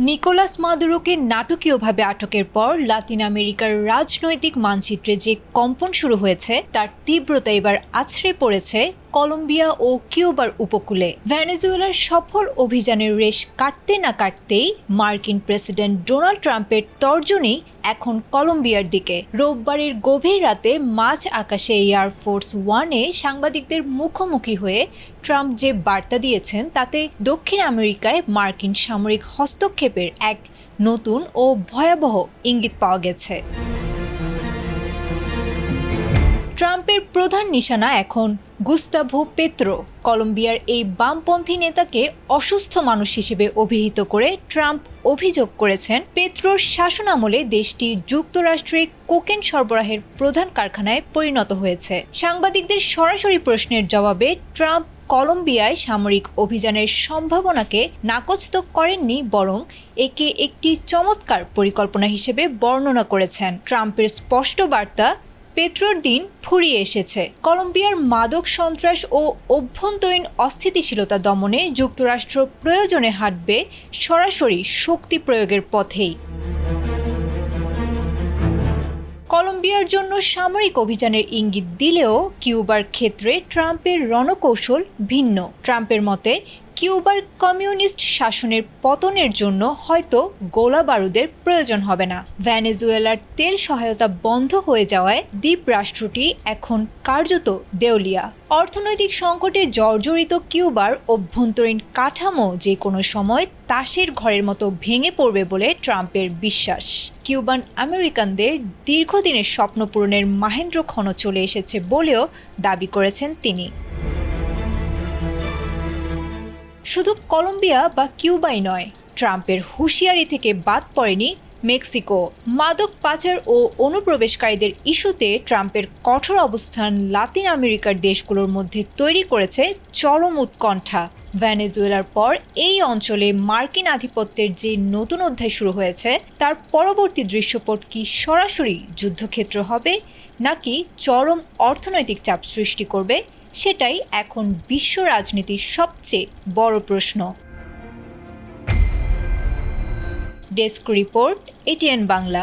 Nicolas মাদুরোকে নাটকীয়ভাবে আটকের পর লাতিন আমেরিকার রাজনৈতিক মানচিত্রে যে কম্পন শুরু হয়েছে তার তীব্রতা এবার আছড়ে পড়েছে কলম্বিয়া ও কিউবার উপকূলে। ভেনেজুয়েলার সফল অভিযানের রেশ কাটতে না কাটতেই মার্কিন প্রেসিডেন্ট ডোনাল্ড ট্রাম্পের তর্জনী এখন কলম্বিয়ার দিকে। রোববারের গভীর রাতে মাঝ আকাশে এয়ারফোর্স ওয়ানে সাংবাদিকদের মুখোমুখি হয়ে ট্রাম্প যে বার্তা দিয়েছেন তাতে দক্ষিণ আমেরিকায় মার্কিন সামরিক হস্তক্ষেপের এক নতুন ও ভয়াবহ ইঙ্গিত পাওয়া গেছে। ট্রাম্পের প্রধান নিশানা এখন গুস্তাভো পেত্রো। কলম্বিয়ার এই বামপন্থী নেতাকে অসুস্থ মানুষ হিসেবে অভিহিত করে ট্রাম্প অভিযোগ করেছেন, পেত্রোর শাসনামলে দেশটি যুক্তরাষ্ট্রে কোকেন সরবরাহের প্রধান কারখানায় পরিণত হয়েছে। সাংবাদিকদের সরাসরি প্রশ্নের জবাবে ট্রাম্প কলম্বিয়ায় সামরিক অভিযানের সম্ভাবনাকে নাকচ তো করেননি, বরং একে একটি চমৎকার পরিকল্পনা হিসেবে বর্ণনা করেছেন। ট্রাম্পের স্পষ্ট বার্তা, পেত্রোর দিন ফুরিয়ে এসেছে। কলম্বিয়ার মাদক সন্ত্রাস ও অভ্যন্তরীণ অস্থিতিশীলতা দমনে যুক্তরাষ্ট্র প্রয়োজনে হাঁটবে সরাসরি শক্তি প্রয়োগের পথেই। কলম্বিয়ার জন্য সামরিক অভিযানের ইঙ্গিত দিলেও কিউবার ক্ষেত্রে ট্রাম্পের রণকৌশল ভিন্ন। ট্রাম্পের মতে কিউবার কমিউনিস্ট শাসনের পতনের জন্য হয়তো গোলা বারুদের প্রয়োজন হবে না। ভেনেজুয়েলার তেল সহায়তা বন্ধ হয়ে যাওয়ায় দ্বীপ রাষ্ট্রটি এখন কার্যত দেউলিয়া। অর্থনৈতিক সংকটে জর্জরিত কিউবার অভ্যন্তরীণ কাঠামো যে কোনো সময় তাসের ঘরের মতো ভেঙে পড়বে বলে ট্রাম্পের বিশ্বাস। কিউবান আমেরিকানদের দীর্ঘদিনের স্বপ্ন পূরণের মাহেন্দ্রক্ষণ চলে এসেছে বলেও দাবি করেছেন তিনি। শুধু কলম্বিয়া বা কিউবাই নয়, ট্রাম্পের হুঁশিয়ারি থেকে বাদ পড়েনি মেক্সিকো। মাদক পাচার ও অনুপ্রবেশকারীদের ইস্যুতে ট্রাম্পের কঠোর অবস্থান লাতিন আমেরিকার দেশগুলোর মধ্যে তৈরি করেছে চরম উৎকণ্ঠা। ভেনেজুয়েলার পর এই অঞ্চলে মার্কিন আধিপত্যের যে নতুন অধ্যায় শুরু হয়েছে তার পরবর্তী দৃশ্যপট কি সরাসরি যুদ্ধক্ষেত্র হবে, নাকি চরম অর্থনৈতিক চাপ সৃষ্টি করবে, সেটাই এখন বিশ্ব রাজনীতির সবচেয়ে বড় প্রশ্ন। Desk report, ATN Bangla.